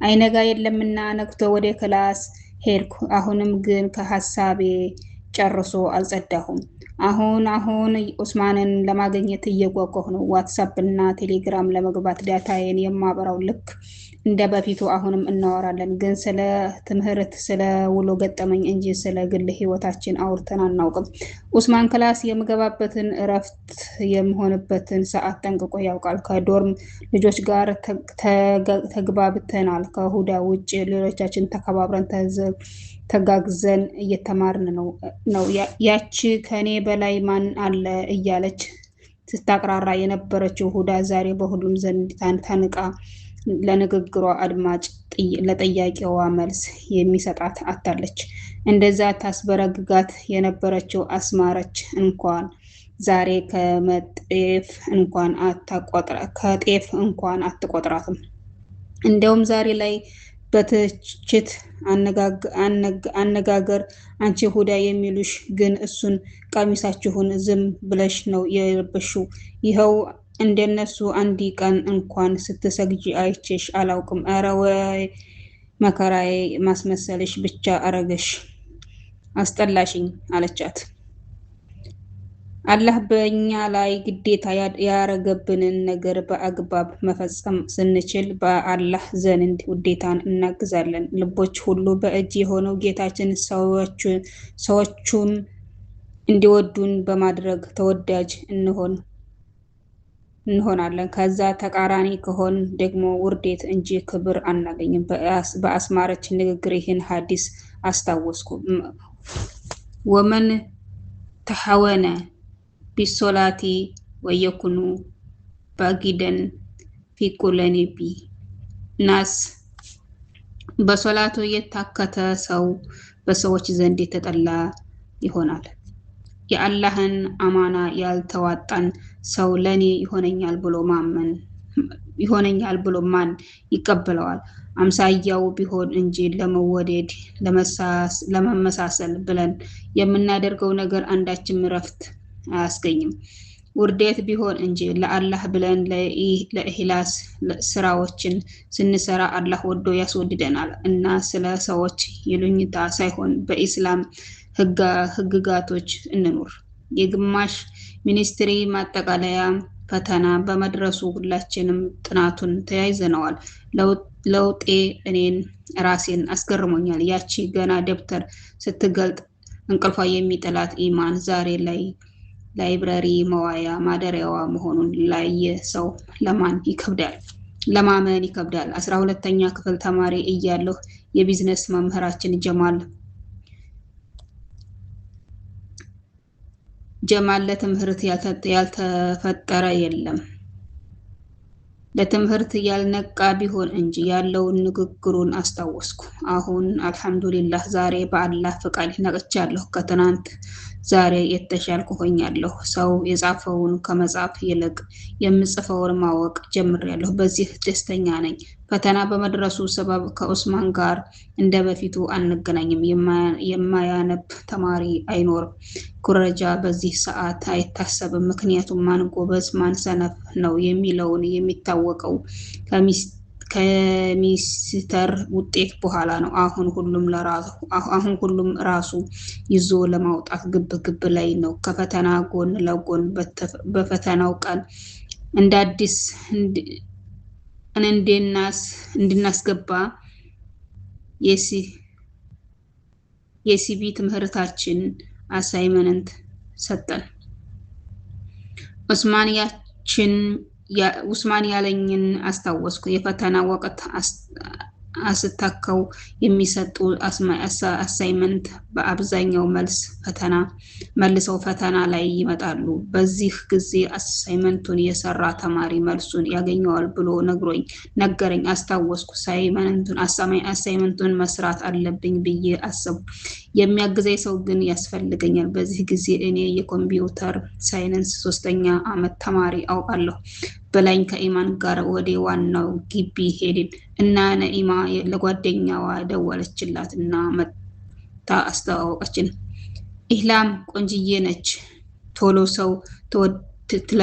አይነጋ የለምና ነግቶ ወደ ክላስ ሄድኩ። አሁንም ግን ከሀሳቤ ጨርሶ አልጸዳሁም። አሁን ኡስማንን ለማግኘት እየጓጓሁ ነው። ዋትሳፕ እና ቴሌግራም ለመግባት ዳታዬን የማበራው ልክ እንደ በፊቱ አሁንም እናወራለን፣ ግን ስለ ትምህርት፣ ስለ ውሎ ገጠመኝ እንጂ ስለ ግል ህይወታችን አውርተን አናውቅም። ኡስማን ክላስ የምገባበትን እረፍት የምሆንበትን ሰዓት ጠንቅቆ ያውቃል። ከዶርም ልጆች ጋር ተግባብተናል። ከሁዳ ውጭ ሌሎቻችን ተከባብረን ተጋግዘን እየተማርን ነው። ያቺ ከኔ በላይ ማን አለ እያለች ስታቅራራ የነበረችው ሁዳ ዛሬ በሁሉም ዘንድ ተንቃ ለንግግሯ አድማጭ ለጠያቂዋ መልስ የሚሰጣት አታለች። እንደዛ ታስበረግጋት የነበረችው አስማረች እንኳን ዛሬ ከጤፍ እንኳን አትቆጥራትም። እንደውም ዛሬ ላይ በትችት አነጋገር አንቺ ሁዳ የሚሉሽ ግን እሱን ቀሚሳችሁን ዝም ብለሽ ነው የለበሽው። ይኸው እንደነሱ አንድ ቀን እንኳን ስትሰግጂ አይቼሽ አላውቅም። ኧረ ወይ መከራዬ፣ ማስመሰልሽ ብቻ አረገሽ፣ አስጠላሽኝ አለቻት። አላህ በእኛ ላይ ግዴታ ያረገብንን ነገር በአግባብ መፈጸም ስንችል በአላህ ዘንድ ውዴታን እናግዛለን። ልቦች ሁሉ በእጅ የሆነው ጌታችን ሰዎቹን እንዲወዱን በማድረግ ተወዳጅ እንሆናለን። ከዛ ተቃራኒ ከሆን ደግሞ ውርዴት እንጂ ክብር አናገኝም። በአስማረች ንግግር ይህን ሀዲስ አስታወስኩ። ወመን ተሐወነ ቢሶላቲ ወየኩኑ ባጊደን ፊቁለኒቢ ናስ በሶላቱ የታከተ ሰው በሰዎች ዘንድ የተጠላ ይሆናል። የአላህን አማና ያልተዋጣን ሰው ለኔ ይሆነኛል ብሎ ማን ይቀበለዋል? አምሳያው ቢሆን እንጂ ለመወደድ ለመመሳሰል ብለን የምናደርገው ነገር አንዳችም እረፍት አያስገኝም። ውርደት ቢሆን እንጂ ለአላህ ብለን ለኢህላስ ስራዎችን ስንሰራ አላህ ወዶ ያስወድደናል እና ስለ ሰዎች ይሉኝታ ሳይሆን በኢስላም ህግጋቶች እንኑር። የግማሽ ሚኒስትሪ ማጠቃለያ ፈተና በመድረሱ ሁላችንም ጥናቱን ተያይዘነዋል። ለውጤ እኔን ራሴን አስገርሞኛል። ያቺ ገና ደብተር ስትገልጥ እንቅልፏ የሚጥላት ኢማን ዛሬ ላይ ላይብረሪ መዋያ ማደሪያዋ መሆኑን ላየ ሰው ለማመን ይከብዳል። 12ኛ ክፍል ተማሪ እያለሁ የቢዝነስ መምህራችን ጀማል ለትምህርት ያልተፈጠረ የለም ለትምህርት ያልነቃ ቢሆን እንጂ ያለውን ንግግሩን አስታወስኩ። አሁን አልሐምዱሊላህ ዛሬ በአላህ ፍቃድ ነቅቻለሁ። ከትናንት ዛሬ የተሻልኩ ሆኛለሁ። ሰው የጻፈውን ከመጻፍ ይልቅ የምጽፈውን ማወቅ ጀምሬያለሁ። በዚህ ደስተኛ ነኝ። ፈተና በመድረሱ ሰበብ ከኡስማን ጋር እንደ በፊቱ አንገናኝም። የማያነብ ተማሪ አይኖርም። ኩረጃ በዚህ ሰዓት አይታሰብም። ምክንያቱም ማን ጎበዝ ማን ሰነፍ ነው የሚለውን የሚታወቀው ከሚስተር ውጤት በኋላ ነው። አሁን ሁሉም ራሱ ይዞ ለማውጣት ግብ ላይ ነው። ከፈተና ጎን ለጎን በፈተናው ቀን እንደ አዲስ እንድናስገባ የሲቪ ትምህርታችን አሳይመንት ሰጠን። ኡስማን ያለኝን አስታወስኩ። የፈተና ወቅት አስተካከው የሚሰጡ አሳይመንት በአብዛኛው መልሰው ፈተና ላይ ይመጣሉ። በዚህ ጊዜ አሳይመንቱን የሰራ ተማሪ መልሱን ያገኘዋል ብሎ ነገረኝ። አስታወስኩ። አሳይመንቱን መስራት አለብኝ ብዬ አሰብኩ። የሚያግዘኝ ሰው ግን ያስፈልገኛል። በዚህ ጊዜ እኔ የኮምፒውተር ሳይንስ 3ኛ ዓመት ተማሪ አውቃለሁ በላኝ ከኢማን ጋር ወደ ዋናው ግቢ ሄድን እና ነኢማ ለጓደኛዋ ደወለችላት እና መታ አስተዋወቀችን። ኢህላም ቆንጅዬ ነች፣ ቶሎ ሰው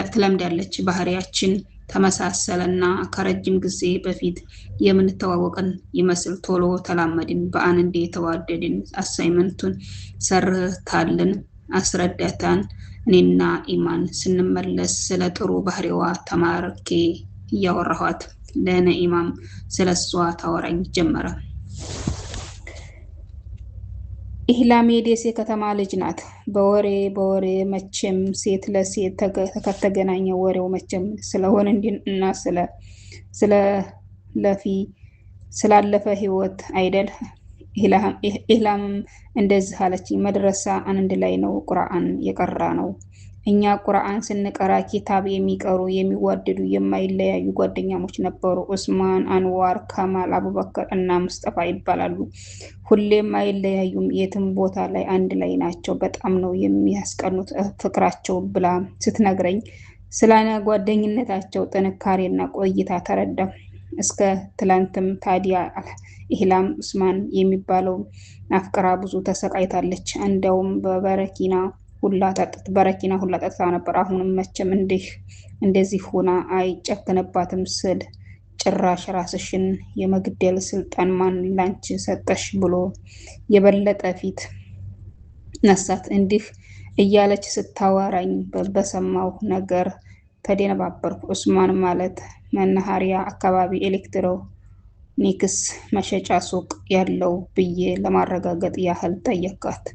ትለምዳለች፣ ባህሪያችን ተመሳሰለና ከረጅም ጊዜ በፊት የምንተዋወቅን ይመስል ቶሎ ተላመድን። በአንዴ ተዋደድን። አሳይመንቱን ሰርታልን አስረዳታን። እኔና ኢማን ስንመለስ ስለ ጥሩ ባህሪዋ ተማርኬ እያወራኋት ለነኢማም ስለሷ ታወራኝ ጀመረ። ኢህላም የደሴ ከተማ ልጅ ናት። በወሬ መቼም ሴት ለሴት ከተገናኘ ወሬው መቼም ስለሆነ እና ስላለፈ ህይወት አይደል። ኢህላምም እንደዚህ አለችኝ። መድረሳ አንድ ላይ ነው ቁርአን የቀራ ነው። እኛ ቁርአን ስንቀራ ኪታብ የሚቀሩ የሚዋደዱ የማይለያዩ ጓደኛሞች ነበሩ። ኡስማን፣ አንዋር፣ ከማል፣ አቡበከር እና ሙስጠፋ ይባላሉ። ሁሌም አይለያዩም። የትም ቦታ ላይ አንድ ላይ ናቸው። በጣም ነው የሚያስቀኑት ፍቅራቸው ብላ ስትነግረኝ ስለ ጓደኝነታቸው ጥንካሬና ቆይታ ተረዳ። እስከ ትላንትም ታዲያ ኢህላም ኡስማን የሚባለው አፍቅራ ብዙ ተሰቃይታለች። እንደውም በረኪና ሁላ ጠጥታ ነበር። አሁንም መቼም እንደዚህ ሆና አይጨክንባትም ስል ጭራሽ ራስሽን የመግደል ስልጣን ማን ላንቺ ሰጠሽ ብሎ የበለጠ ፊት ነሳት። እንዲህ እያለች ስታወራኝ በሰማው ነገር ተደነባበርኩ። ኡስማን ማለት መናኸሪያ አካባቢ ኤሌክትሮኒክስ መሸጫ ሱቅ ያለው ብዬ ለማረጋገጥ ያህል ጠየቃት።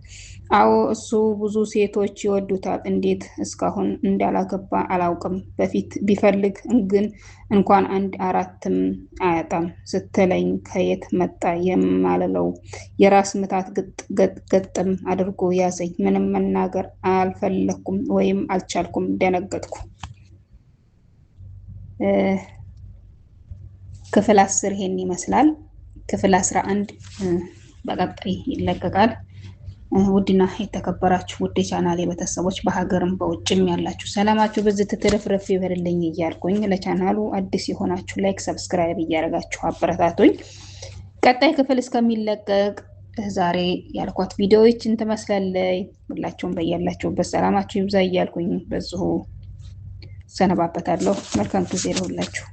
አዎ እሱ ብዙ ሴቶች ይወዱታል። እንዴት እስካሁን እንዳላገባ አላውቅም። በፊት ቢፈልግ ግን እንኳን አንድ አራትም አያጣም ስትለኝ ከየት መጣ የማልለው የራስ ምታት ገጥም አድርጎ ያዘኝ። ምንም መናገር አልፈለኩም ወይም አልቻልኩም። ደነገጥኩ። ክፍል 10 ይሄን ይመስላል። ክፍል 11 በቀጣይ ይለቀቃል። ውድና የተከበራችሁ ውድ ቻናሌ ቤተሰቦች በሀገርም በውጭም ያላችሁ ሰላማችሁ በዚህ ትትረፍረፍ ይበልልኝ እያልኩኝ ለቻናሉ አዲስ የሆናችሁ ላይክ፣ ሰብስክራይብ እያደረጋችሁ አበረታቱኝ። ቀጣይ ክፍል እስከሚለቀቅ ዛሬ ያልኳት ቪዲዮዎችን ትመስላለች። ሁላችሁም በያላችሁበት ሰላማችሁ ይብዛ እያልኩኝ በዚሁ ሰነባበታለሁ። መልካም ጊዜ ለሁላችሁ።